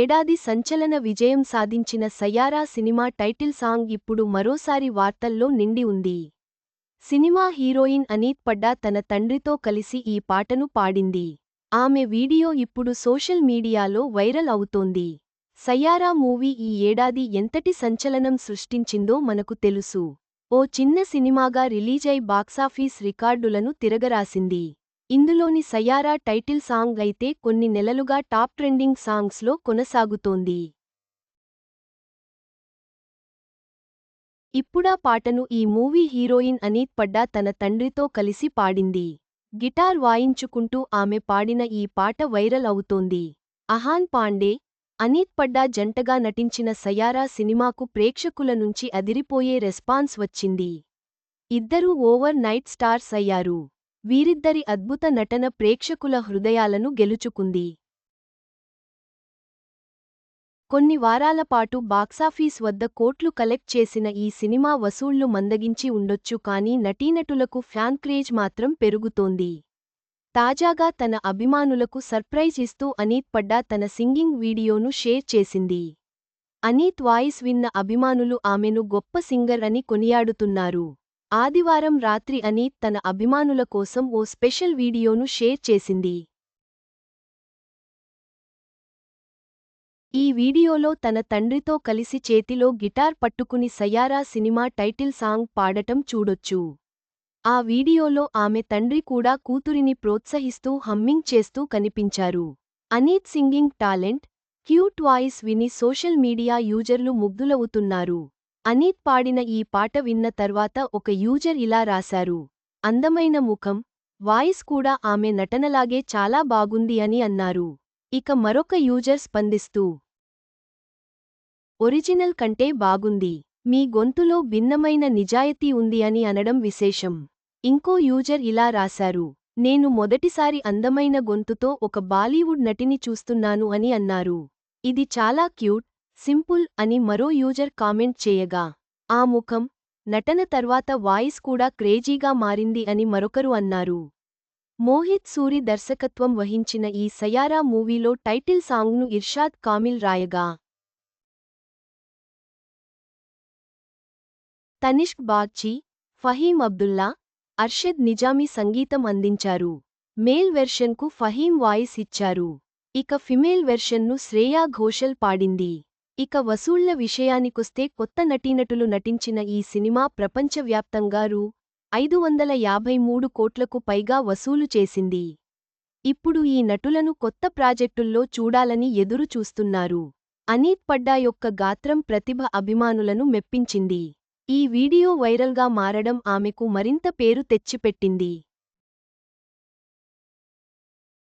ఏడాది సంచలన విజయం సాధించిన సయ్యారా సినిమా టైటిల్ సాంగ్ ఇప్పుడు మరోసారి వార్తల్లో నిండి ఉంది. సినిమా హీరోయిన్ అనీత్ పడ్డా తన తండ్రితో కలిసి ఈ పాటను పాడింది. ఆమె వీడియో ఇప్పుడు సోషల్ మీడియాలో వైరల్ అవుతోంది. సయ్యారా మూవీ ఈ ఏడాది ఎంతటి సంచలనం సృష్టించిందో మనకు తెలుసు. ఓ చిన్న సినిమాగా రిలీజై బాక్సాఫీస్ రికార్డులను తిరగరాసింది. ఇందులోని సయ్యారా టైటిల్ సాంగ్ అయితే కొన్ని నెలలుగా టాప్ ట్రెండింగ్ సాంగ్స్లో కొనసాగుతోంది. ఇప్పుడా పాటను ఈ మూవీ హీరోయిన్ అనీత్ పడ్డా తన తండ్రితో కలిసి పాడింది. గిటార్ వాయించుకుంటూ ఆమె పాడిన ఈ పాట వైరల్ అవుతోంది. అహాన్ పాండే, అనీత్ పడ్డా జంటగా నటించిన సయ్యారా సినిమాకు ప్రేక్షకుల నుంచి అదిరిపోయే రెస్పాన్స్ వచ్చింది. ఇద్దరూ ఓవర్ నైట్ స్టార్స్ అయ్యారు. వీరిద్దరి అద్భుత నటన ప్రేక్షకుల హృదయాలను గెలుచుకుంది. కొన్ని వారాల పాటు బాక్సాఫీస్ వద్ద కోట్లు కలెక్ట్ చేసిన ఈ సినిమా వసూళ్లు మందగించి ఉండొచ్చు కానీ నటీనటులకు ఫ్యాన్ క్రేజ్ మాత్రం పెరుగుతోంది. తాజాగా తన అభిమానులకు సర్ప్రైజ్ ఇస్తూ అనీత్ పడ్డా తన సింగింగ్ వీడియోను షేర్ చేసింది. అనీత్ వాయిస్ విన్న అభిమానులు ఆమెను గొప్ప సింగర్ అని కొనియాడుతున్నారు. ఆదివారం రాత్రి అనీత్ తన అభిమానుల కోసం ఓ స్పెషల్ వీడియోను షేర్ చేసింది. ఈ వీడియోలో తన తండ్రితో కలిసి చేతిలో గిటార్ పట్టుకుని సయ్యారా సినిమా టైటిల్ సాంగ్ పాడటం చూడొచ్చు. ఆ వీడియోలో ఆమె తండ్రి కూడా కూతురిని ప్రోత్సహిస్తూ హమ్మింగ్ చేస్తూ కనిపించారు. Aneeth singing talent, cute voice విని సోషల్ మీడియా యూజర్లు ముగ్ధులవుతున్నారు. అనీత్ పాడిన ఈ పాట విన్న తర్వాత ఒక యూజర్ ఇలా రాశారు: అందమైన ముఖం, వాయిస్ కూడా ఆమె నటనలాగే చాలా బాగుంది అని అన్నారు. ఇక మరొక యూజర్ స్పందిస్తూ, ఒరిజినల్ కంటే బాగుంది. మీ గొంతులో భిన్నమైన నిజాయితీ ఉంది అని అనడం విశేషం. ఇంకో యూజర్ ఇలా రాశారు: నేను మొదటిసారి అందమైన గొంతుతో ఒక బాలీవుడ్ నటిని చూస్తున్నాను అని అన్నారు. ఇది చాలా క్యూట్, సింపుల్ అని మరో యూజర్ కామెంట్ చేయగా, ఆ ముఖం, నటన తర్వాత వాయిస్ కూడా క్రేజీగా మారింది అని మరొకరు అన్నారు. మోహిత్ సూరి దర్శకత్వం వహించిన ఈ సయ్యారా మూవీలో టైటిల్ సాంగ్ను ఇర్షాద్ కామిల్ రాయగా, తనిష్క్ బాగ్చి, ఫహీం అబ్దుల్లా, అర్షద్ నిజామీ సంగీతం అందించారు. మేల్ వెర్షన్కు ఫహీం వాయిస్ ఇచ్చారు. ఇక ఫిమేల్ వెర్షన్ను శ్రేయా ఘోషల్ పాడింది. ఇక వసూళ్ల విషయానికొస్తే కొత్త నటీనటులు నటించిన ఈ సినిమా ప్రపంచవ్యాప్తంగా రూ. 553 కోట్లకు పైగా వసూలు చేసింది. ఇప్పుడు ఈ నటులను కొత్త ప్రాజెక్టుల్లో చూడాలని ఎదురు చూస్తున్నారు. అనీత్ పడ్డా యొక్క గాత్రం ప్రతిభ అభిమానులను మెప్పించింది. ఈ వీడియో వైరల్గా మారడం ఆమెకు మరింత పేరు తెచ్చిపెట్టింది.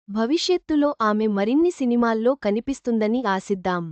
భవిష్యత్తులో ఆమె మరిన్ని సినిమాల్లో కనిపిస్తుందని ఆశిద్దాం.